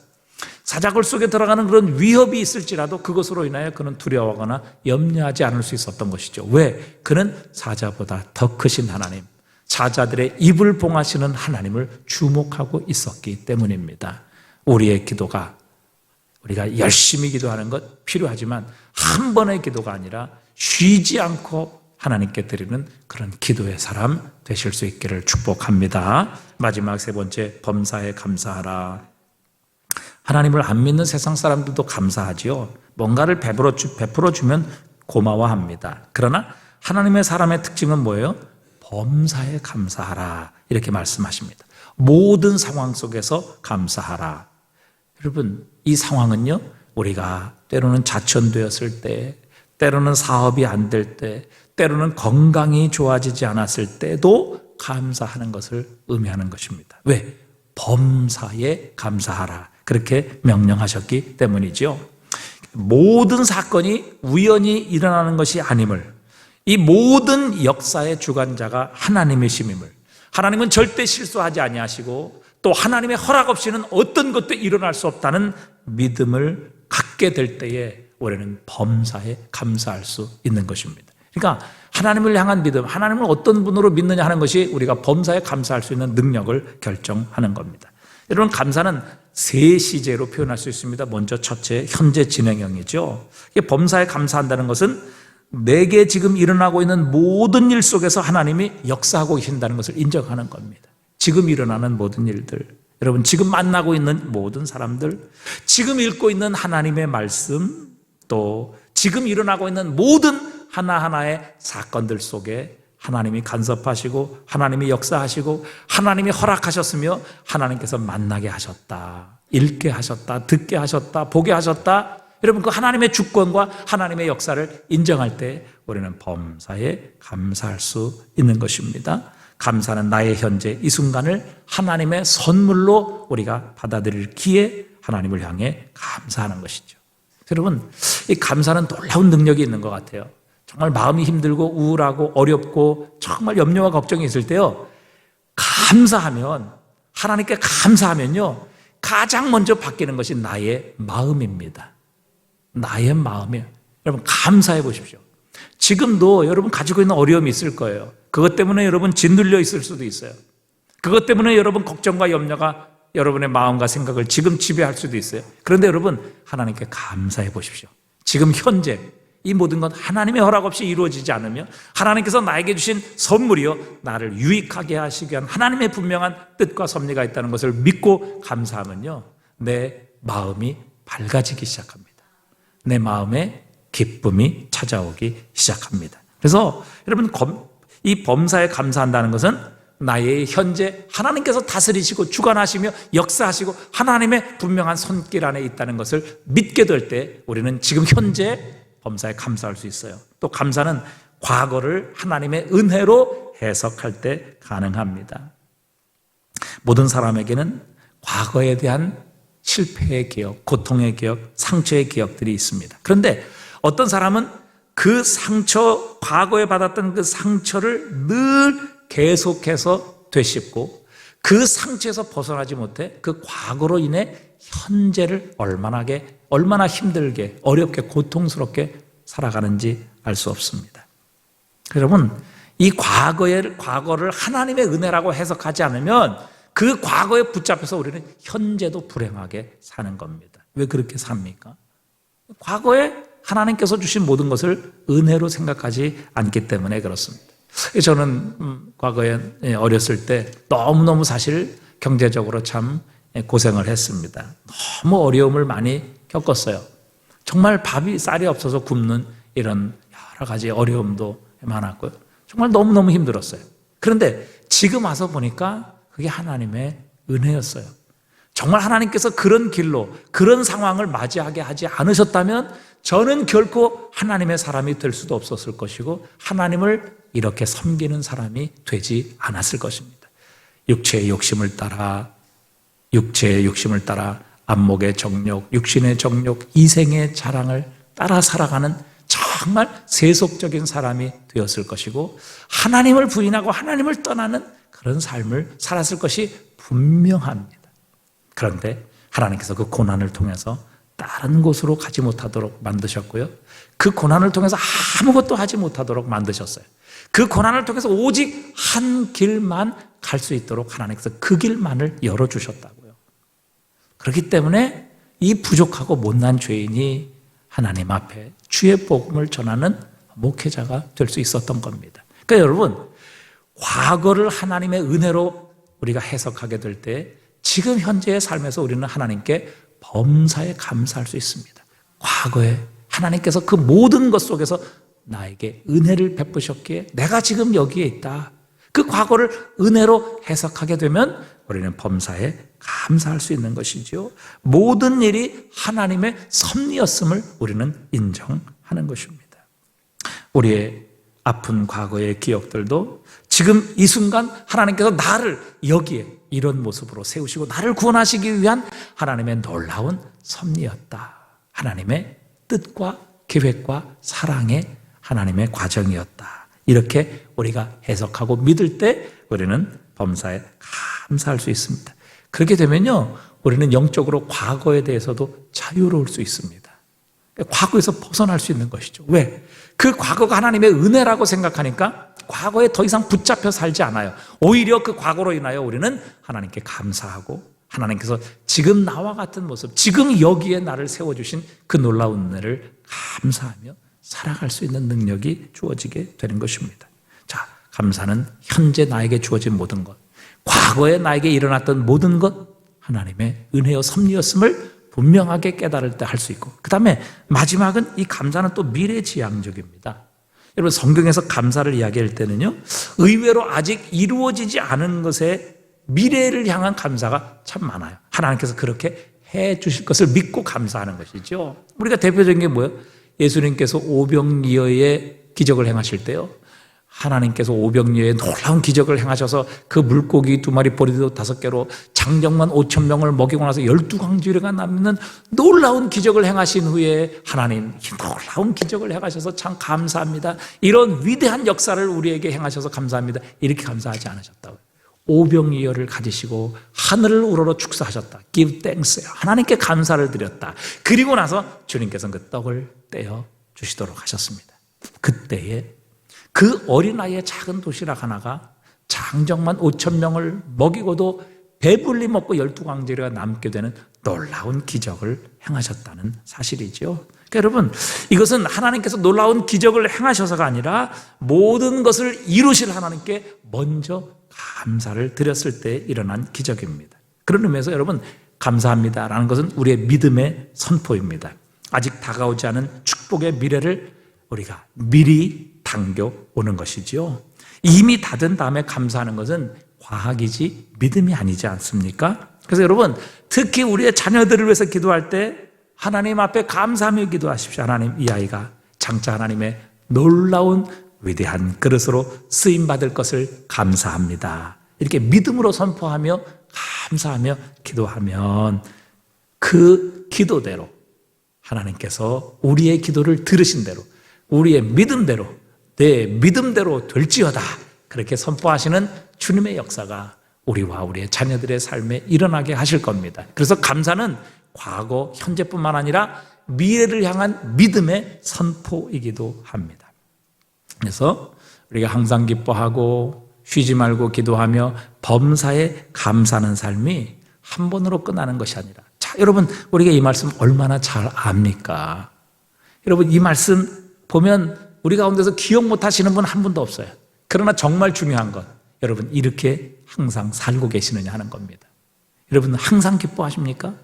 사자굴 속에 들어가는 그런 위협이 있을지라도 그것으로 인하여 그는 두려워하거나 염려하지 않을 수 있었던 것이죠. 왜? 그는 사자보다 더 크신 하나님, 사자들의 입을 봉하시는 하나님을 주목하고 있었기 때문입니다. 우리의 기도가, 우리가 열심히 기도하는 것 필요하지만 한 번의 기도가 아니라 쉬지 않고 하나님께 드리는 그런 기도의 사람 되실 수 있기를 축복합니다. 마지막 3번째, 범사에 감사하라. 하나님을 안 믿는 세상 사람들도 감사하지요. 뭔가를 베풀어 주면 고마워합니다. 그러나 하나님의 사람의 특징은 뭐예요? 범사에 감사하라 이렇게 말씀하십니다. 모든 상황 속에서 감사하라. 여러분, 이 상황은요, 우리가 때로는 자천되었을 때, 때로는 사업이 안 될 때, 때로는 건강이 좋아지지 않았을 때도 감사하는 것을 의미하는 것입니다. 왜? 범사에 감사하라 그렇게 명령하셨기 때문이죠. 모든 사건이 우연히 일어나는 것이 아님을, 이 모든 역사의 주관자가 하나님이심임을, 하나님은 절대 실수하지 아니하시고 또 하나님의 허락 없이는 어떤 것도 일어날 수 없다는 믿음을 갖게 될 때에 우리는 범사에 감사할 수 있는 것입니다. 그러니까 하나님을 향한 믿음, 하나님을 어떤 분으로 믿느냐 하는 것이 우리가 범사에 감사할 수 있는 능력을 결정하는 겁니다. 여러분, 감사는 세 시제로 표현할 수 있습니다. 먼저 첫째, 현재 진행형이죠. 범사에 감사한다는 것은 내게 지금 일어나고 있는 모든 일 속에서 하나님이 역사하고 계신다는 것을 인정하는 겁니다. 지금 일어나는 모든 일들, 여러분 지금 만나고 있는 모든 사람들, 지금 읽고 있는 하나님의 말씀, 또 지금 일어나고 있는 모든 하나하나의 사건들 속에 하나님이 간섭하시고 하나님이 역사하시고 하나님이 허락하셨으며 하나님께서 만나게 하셨다, 읽게 하셨다, 듣게 하셨다, 보게 하셨다. 여러분, 그 하나님의 주권과 하나님의 역사를 인정할 때 우리는 범사에 감사할 수 있는 것입니다. 감사는 나의 현재 이 순간을 하나님의 선물로 우리가 받아들일 기에 하나님을 향해 감사하는 것이죠. 여러분, 이 감사는 놀라운 능력이 있는 것 같아요. 정말 마음이 힘들고 우울하고 어렵고 정말 염려와 걱정이 있을 때요, 감사하면, 하나님께 감사하면요, 가장 먼저 바뀌는 것이 나의 마음입니다. 나의 마음이에요. 여러분, 감사해 보십시오. 지금도 여러분 가지고 있는 어려움이 있을 거예요. 그것 때문에 여러분 짓눌려 있을 수도 있어요. 그것 때문에 여러분 걱정과 염려가 여러분의 마음과 생각을 지금 지배할 수도 있어요. 그런데 여러분, 하나님께 감사해 보십시오. 지금 현재 이 모든 건 하나님의 허락 없이 이루어지지 않으며 하나님께서 나에게 주신 선물이요, 나를 유익하게 하시기 위한 하나님의 분명한 뜻과 섭리가 있다는 것을 믿고 감사하면요, 내 마음이 밝아지기 시작합니다. 내 마음에 기쁨이 찾아오기 시작합니다. 그래서 여러분, 이 범사에 감사한다는 것은 나의 현재 하나님께서 다스리시고 주관하시며 역사하시고 하나님의 분명한 손길 안에 있다는 것을 믿게 될 때 우리는 지금 현재 범사에 감사할 수 있어요. 또 감사는 과거를 하나님의 은혜로 해석할 때 가능합니다. 모든 사람에게는 과거에 대한 실패의 기억, 고통의 기억, 상처의 기억들이 있습니다. 그런데 어떤 사람은 그 상처, 과거에 받았던 그 상처를 늘 계속해서 되씹고 그 상처에서 벗어나지 못해 그 과거로 인해 현재를 얼마나 힘들게, 어렵게, 고통스럽게 살아가는지 알 수 없습니다. 여러분, 이 과거를 하나님의 은혜라고 해석하지 않으면 그 과거에 붙잡혀서 우리는 현재도 불행하게 사는 겁니다. 왜 그렇게 삽니까? 과거에 하나님께서 주신 모든 것을 은혜로 생각하지 않기 때문에 그렇습니다. 저는 과거에 어렸을 때 너무너무 사실 경제적으로 참 고생을 했습니다. 너무 어려움을 많이 겪었어요. 정말 쌀이 없어서 굶는 이런 여러 가지 어려움도 많았고요. 정말 너무너무 힘들었어요. 그런데 지금 와서 보니까 그게 하나님의 은혜였어요. 정말 하나님께서 그런 길로, 그런 상황을 맞이하게 하지 않으셨다면 저는 결코 하나님의 사람이 될 수도 없었을 것이고 하나님을 이렇게 섬기는 사람이 되지 않았을 것입니다. 육체의 욕심을 따라 안목의 정욕, 육신의 정욕, 이생의 자랑을 따라 살아가는 정말 세속적인 사람이 되었을 것이고 하나님을 부인하고 하나님을 떠나는 그런 삶을 살았을 것이 분명합니다. 그런데 하나님께서 그 고난을 통해서 다른 곳으로 가지 못하도록 만드셨고요, 그 고난을 통해서 아무것도 하지 못하도록 만드셨어요. 그 고난을 통해서 오직 한 길만 갈 수 있도록 하나님께서 그 길만을 열어주셨다고요. 그렇기 때문에 이 부족하고 못난 죄인이 하나님 앞에 주의 복음을 전하는 목회자가 될 수 있었던 겁니다. 그러니까 여러분, 과거를 하나님의 은혜로 우리가 해석하게 될 때 지금 현재의 삶에서 우리는 하나님께 범사에 감사할 수 있습니다. 과거에 하나님께서 그 모든 것 속에서 나에게 은혜를 베푸셨기에 내가 지금 여기에 있다. 그 과거를 은혜로 해석하게 되면 우리는 범사에 감사할 수 있는 것이지요. 모든 일이 하나님의 섭리였음을 우리는 인정하는 것입니다. 우리의 아픈 과거의 기억들도 지금 이 순간 하나님께서 나를 여기에 이런 모습으로 세우시고 나를 구원하시기 위한 하나님의 놀라운 섭리였다. 하나님의 뜻과 계획과 사랑의 하나님의 과정이었다. 이렇게 우리가 해석하고 믿을 때 우리는 범사에 감사할 수 있습니다. 그렇게 되면요, 우리는 영적으로 과거에 대해서도 자유로울 수 있습니다. 과거에서 벗어날 수 있는 것이죠. 왜? 그 과거가 하나님의 은혜라고 생각하니까 과거에 더 이상 붙잡혀 살지 않아요. 오히려 그 과거로 인하여 우리는 하나님께 감사하고 하나님께서 지금 나와 같은 모습, 지금 여기에 나를 세워주신 그 놀라운 은혜를 감사하며 살아갈 수 있는 능력이 주어지게 되는 것입니다. 자, 감사는 현재 나에게 주어진 모든 것, 과거에 나에게 일어났던 모든 것, 하나님의 은혜여 섭리였음을 분명하게 깨달을 때 할 수 있고, 그 다음에 마지막은 이 감사는 또 미래지향적입니다. 여러분, 성경에서 감사를 이야기할 때는요, 의외로 아직 이루어지지 않은 것에 미래를 향한 감사가 참 많아요. 하나님께서 그렇게 해 주실 것을 믿고 감사하는 것이죠. 우리가 대표적인 게 뭐예요? 예수님께서 오병이어의 기적을 행하실 때요, 하나님께서 오병이어의 놀라운 기적을 행하셔서 그 물고기 2마리 보리도 5개로 장정만 5,000명을 먹이고 나서 12광주리가 남는 놀라운 기적을 행하신 후에 하나님 이 놀라운 기적을 행하셔서 참 감사합니다, 이런 위대한 역사를 우리에게 행하셔서 감사합니다, 이렇게 감사하지 않으셨다고요. 오병이어를 가지시고 하늘을 우러러 축사하셨다. Give thanks. 하나님께 감사를 드렸다. 그리고 나서 주님께서는 그 떡을 떼어 주시도록 하셨습니다. 그때에 그 어린아이의 작은 도시락 하나가 장정만 5,000명을 먹이고도 배불리 먹고 12광주리가 남게 되는 놀라운 기적을 행하셨다는 사실이죠. 그러니까 여러분, 이것은 하나님께서 놀라운 기적을 행하셔서가 아니라 모든 것을 이루실 하나님께 먼저 감사를 드렸을 때 일어난 기적입니다. 그런 의미에서 여러분, 감사합니다라는 것은 우리의 믿음의 선포입니다. 아직 다가오지 않은 축복의 미래를 우리가 미리 당겨오는 것이지요. 이미 다 된 다음에 감사하는 것은 과학이지 믿음이 아니지 않습니까? 그래서 여러분, 특히 우리의 자녀들을 위해서 기도할 때 하나님 앞에 감사하며 기도하십시오. 하나님, 이 아이가 장차 하나님의 놀라운 위대한 그릇으로 쓰임받을 것을 감사합니다, 이렇게 믿음으로 선포하며 감사하며 기도하면 그 기도대로 하나님께서 우리의 기도를 들으신 대로 우리의 믿음대로 내 믿음대로 될지어다, 그렇게 선포하시는 주님의 역사가 우리와 우리의 자녀들의 삶에 일어나게 하실 겁니다. 그래서 감사는 과거, 현재뿐만 아니라 미래를 향한 믿음의 선포이기도 합니다. 그래서 우리가 항상 기뻐하고 쉬지 말고 기도하며 범사에 감사하는 삶이 한 번으로 끝나는 것이 아니라, 자, 여러분, 우리가 이 말씀 얼마나 잘 압니까? 여러분, 이 말씀 보면 우리 가운데서 기억 못 하시는 분 한 분도 없어요. 그러나 정말 중요한 건 여러분, 이렇게 항상 살고 계시느냐 하는 겁니다. 여러분, 항상 기뻐하십니까?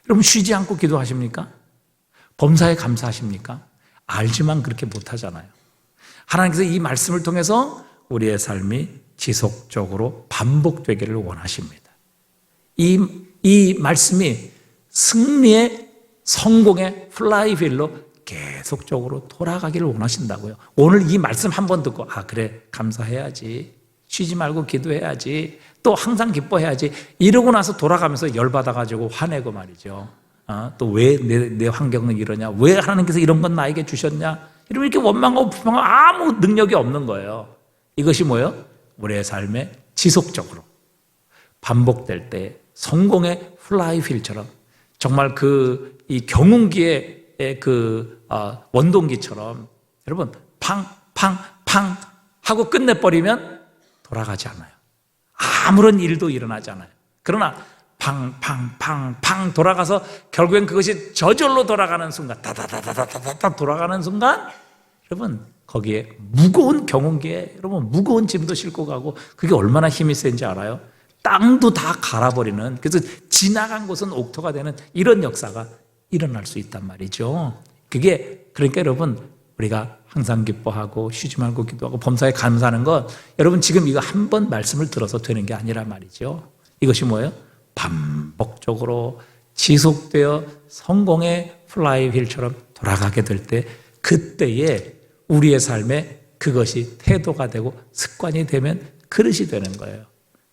여러분, 쉬지 않고 기도하십니까? 범사에 감사하십니까? 알지만 그렇게 못하잖아요. 하나님께서 이 말씀을 통해서 우리의 삶이 지속적으로 반복되기를 원하십니다. 이 말씀이 승리의, 성공의 플라이휠로 계속적으로 돌아가기를 원하신다고요. 오늘 이 말씀 한 번 듣고, 아, 그래, 감사해야지, 쉬지 말고 기도해야지, 또 항상 기뻐해야지, 이러고 나서 돌아가면서 열받아가지고 화내고 말이죠. 또 왜 내 환경은 이러냐, 왜 하나님께서 이런 건 나에게 주셨냐, 이러면 이렇게 원망하고 불평하고 아무 능력이 없는 거예요. 이것이 뭐예요? 우리의 삶에 지속적으로 반복될 때 성공의 플라이휠처럼, 정말 이 경운기의 원동기처럼 여러분, 팡 하고 끝내버리면 돌아가지 않아요. 아무런 일도 일어나지 않아요. 그러나 팡 돌아가서 결국엔 그것이 저절로 돌아가는 순간, 다다다다다다 돌아가는 순간, 여러분, 거기에 무거운 경운기에 여러분 무거운 짐도 싣고 가고, 그게 얼마나 힘이 센지 알아요? 땅도 다 갈아버리는, 그래서 지나간 곳은 옥토가 되는 이런 역사가 일어날 수 있단 말이죠. 그러니까 여러분, 우리가 항상 기뻐하고 쉬지 말고 기도하고 범사에 감사하는 것, 여러분 지금 이거 한 번 말씀을 들어서 되는 게 아니란 말이죠. 이것이 뭐예요? 반복적으로 지속되어 성공의 플라이휠처럼 돌아가게 될 때, 그때에 우리의 삶에 그것이 태도가 되고 습관이 되면 그릇이 되는 거예요.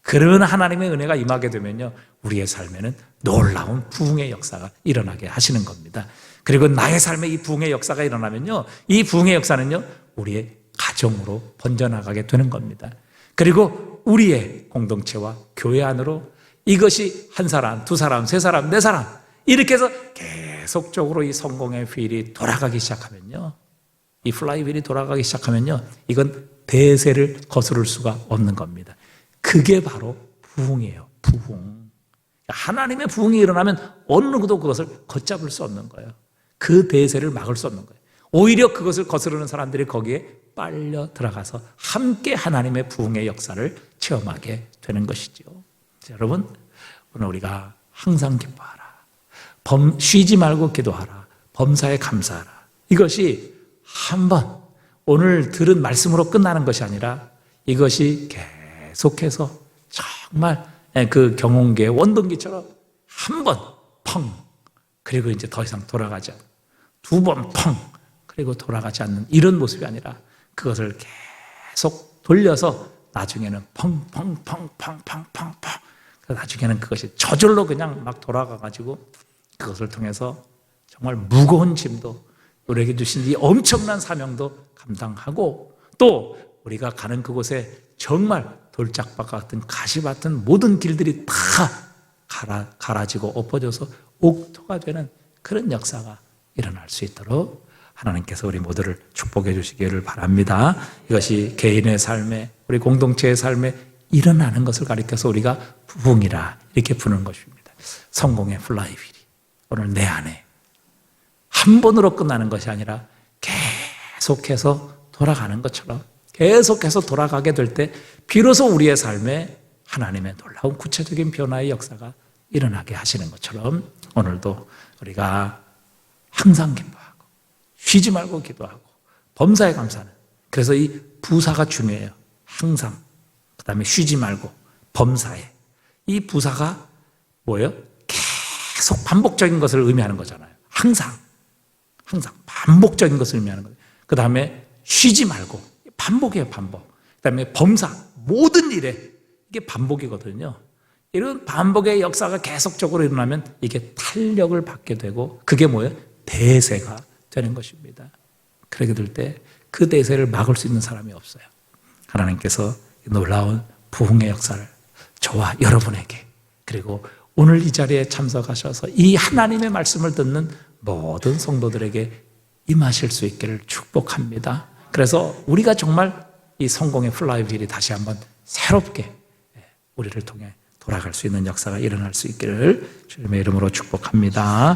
그런 하나님의 은혜가 임하게 되면요, 우리의 삶에는 놀라운 부흥의 역사가 일어나게 하시는 겁니다. 그리고 나의 삶에 이 부흥의 역사가 일어나면요, 이 부흥의 역사는요, 우리의 가정으로 번져나가게 되는 겁니다. 그리고 우리의 공동체와 교회 안으로 이것이 한 사람, 두 사람, 세 사람, 네 사람, 이렇게 해서 계속적으로 이 성공의 휠이 돌아가기 시작하면요, 이 플라이 휠이 돌아가기 시작하면요, 이건 대세를 거스를 수가 없는 겁니다. 그게 바로 부흥이에요. 부흥. 하나님의 부흥이 일어나면 어느 누구도 그것을 걷잡을 수 없는 거예요. 그 대세를 막을 수 없는 거예요. 오히려 그것을 거스르는 사람들이 거기에 빨려 들어가서 함께 하나님의 부흥의 역사를 체험하게 되는 것이죠. 자, 여러분, 오늘 우리가 항상 기뻐하라, 쉬지 말고 기도하라, 범사에 감사하라, 이것이 한번 오늘 들은 말씀으로 끝나는 것이 아니라 이것이 계속해서 정말 그 경운기의 원동기처럼 한 번 펑, 그리고 이제 더 이상 돌아가지 않는, 두 번 펑, 그리고 돌아가지 않는 이런 모습이 아니라 그것을 계속 돌려서 나중에는 펑펑펑펑펑펑펑, 나중에는 그것이 저절로 그냥 막 돌아가가지고 그것을 통해서 정말 무거운 짐도, 우리에게 주신 이 엄청난 사명도 감당하고, 또 우리가 가는 그곳에 정말 돌짝밭 같은 가시밭 같은 모든 길들이 다 갈아지고 엎어져서 옥토가 되는 그런 역사가 일어날 수 있도록 하나님께서 우리 모두를 축복해 주시기를 바랍니다. 이것이 개인의 삶에, 우리 공동체의 삶에 일어나는 것을 가리켜서 우리가 부흥이라 이렇게 부르는 것입니다. 성공의 플라이 휠이 오늘 내 안에 한 번으로 끝나는 것이 아니라 계속해서 돌아가는 것처럼, 계속해서 돌아가게 될 때 비로소 우리의 삶에 하나님의 놀라운 구체적인 변화의 역사가 일어나게 하시는 것처럼 오늘도 우리가 항상 기뻐하고 쉬지 말고 기도하고 범사에 감사하는, 그래서 이 부사가 중요해요. 항상, 그 다음에 쉬지 말고 범사에, 이 부사가 뭐예요? 계속 반복적인 것을 의미하는 거잖아요. 항상 반복적인 것을 의미하는 거예요. 그 다음에 쉬지 말고, 반복이에요. 반복. 그 다음에 범사, 모든 일에 이게 반복이거든요. 이런 반복의 역사가 계속적으로 일어나면 이게 탄력을 받게 되고, 그게 뭐예요? 대세가 되는 것입니다. 그렇게 될 때 그 대세를 막을 수 있는 사람이 없어요. 하나님께서 놀라운 부흥의 역사를 저와 여러분에게, 그리고 오늘 이 자리에 참석하셔서 이 하나님의 말씀을 듣는 모든 성도들에게 임하실 수 있기를 축복합니다. 그래서 우리가 정말 이 성공의 플라이 휠이 다시 한번 새롭게 우리를 통해 돌아갈 수 있는 역사가 일어날 수 있기를 주님의 이름으로 축복합니다.